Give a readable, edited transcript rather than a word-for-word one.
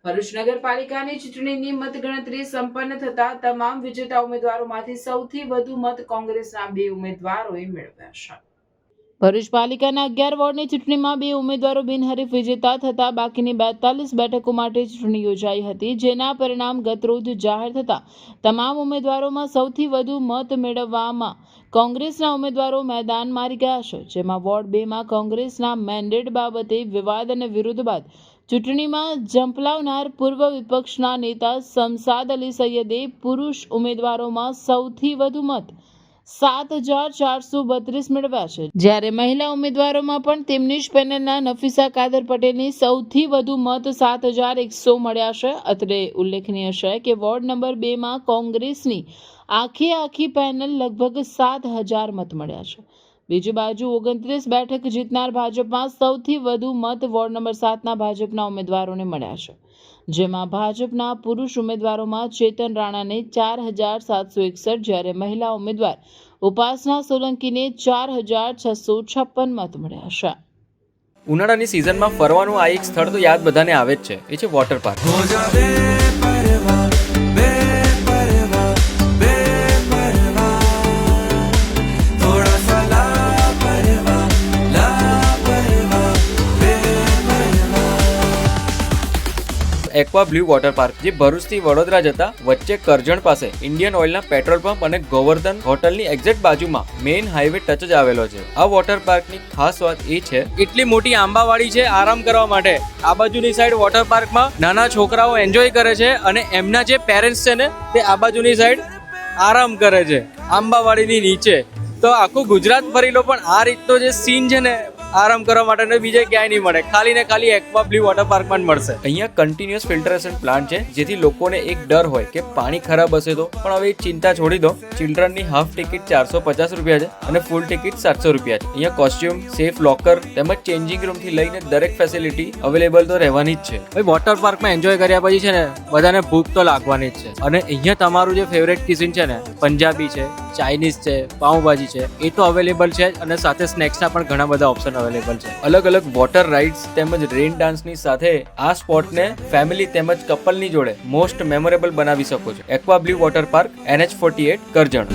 ભરૂચ નગરપાલિકાની ચૂંટણીની મતગણતરી સંપન્ન થતા તમામ વિજેતા ઉમેદવારોમાંથી સૌથી વધુ મત કોંગ્રેસના 2 ઉમેદવારોએ મેળવ્યા છે. ભરૂચ પાલિકાના 11 વોર્ડની ચૂંટણીમાં 2 ઉમેદવારો બિનહરીફ વિજેતા થતા બાકીની 42 બેઠકો માટે ચૂંટણી યોજાઈ હતી, જેના પરિણામ ગતરોજ જાહેર થતા તમામ ઉમેદવારોમાં સૌથી વધુ મત મેળવવામાં કોંગ્રેસના ઉમેદવારો મેદાન મારી ગયા છે. જેમાં વોર્ડ 2માં કોંગ્રેસના મેન્ડેટ બાબતે વિવાદ અને વિરોધ બાદ ચૂંટણીમાં ઝંપલાવનાર પૂર્વ વિપક્ષના નેતા શમશાદ અલી સૈયદે પુરુષ ઉમેદવારોમાં સૌથી વધુ મત 7,432 મેળવ્યા છે, જ્યારે મહિલા ઉમેદવારોમાં પણ તેમની જ પેનલના નફીસા કાદર પટેલની સૌથી વધુ મત 7,100 મળ્યા છે. અત્રે ઉલ્લેખનીય છે કે વોર્ડ નંબર 2માં કોંગ્રેસની આખી પેનલ લગભગ 7,000 મત મળ્યા છે. બીજી બાજુ 29 બેઠક જીતનાર ભાજપમાં સૌથી વધુ મત વોર્ડ નંબર 7ના ભાજપના ઉમેદવારોને મળ્યા છે, જેમાં ભાજપના પુરુષ ઉમેદવારોમાં ચેતન રાણાને 4,761, જ્યારે મહિલા ઉમેદવાર ઉપાસના સોલંકીને 4,656 મત મળ્યા છે. ઉનાળાની સિઝનમાં ફરવાનું આ એક સ્થળ તો યાદ બધાને આવે જ છે, એ છે water park. Aqua blue water park જે ભરૂચથી વડોદરા જતા વચ્ચે કરજણ પાસે ઇન્ડિયન ઓઇલના પેટ્રોલ પંપ અને ગોવર્ધન હોટલની એક્ઝેક્ટ બાજુમાં મેઇન હાઈવે ટચ જ આવેલો છે. આ વોટર પાર્કની ખાસ વાત એ છે, એટલી મોટી આંબાવાડી છે આરામ કરવા માટે. આ બાજુની સાઈડ વોટર પાર્કમાં નાના છોકરાઓ એન્જોય કરે છે અને એમના જે પેરેન્ટ્સ છે ને તે આ બાજુની સાઈડ આરામ કરે છે આંબાવાડીની નીચે. તો આખું ગુજરાત ફરી લો પણ આ રીતનો જે સીન છે ને આરામ કરવા માટે બીજે ક્યાંય નહીં મળે, ખાલી ને ખાલી એક્વા બ્લુ વોટર પાર્કમાં જ મળશે. અહીંયા કન્ટિન્યુઅસ ફિલ્ટરેશન પ્લાન્ટ છે, જેથી લોકોને એક ડર હોય કે પાણી ખરાબ હશે તો, પણ હવે ચિંતા છોડી દો. ચિલ્ડ્રનની હાફ ટિકિટ 450 રૂપિયા છે અને ફૂલ ટિકિટ 700 રૂપિયા છે. અહીંયા કોસ્ટ્યુમ, સેફ લોકર તેમજ ચેન્જિંગ રૂમ થી લઈને દરેક ફેસિલિટી અવેલેબલ તો રહેવાની જ છે. ભાઈ વોટર પાર્કમાં એન્જોય કર્યા પછી છે ને બધાને ભૂખ તો લાગવાની જ છે. અને અહીંયા તમારું જે ફેવરેટ કિચન છે ને, પંજાબી છે, ચાઇનીઝ છે, પાઉંભાજી છે, એ તો અવેલેબલ છે જ અને સાથે સ્નેક્સના પણ ઘણા બધા ઓપ્શન અવેલેબલ છે. અલગ અલગ વોટર રાઇડ્સ તેમજ રેન ડાન્સની સાથે આ સ્પોટને ફેમિલી તેમજ કપલની જોડે મોસ્ટ મેમોરેબલ બનાવી શકો છો. Aqua blue water park, NH48 Karjan.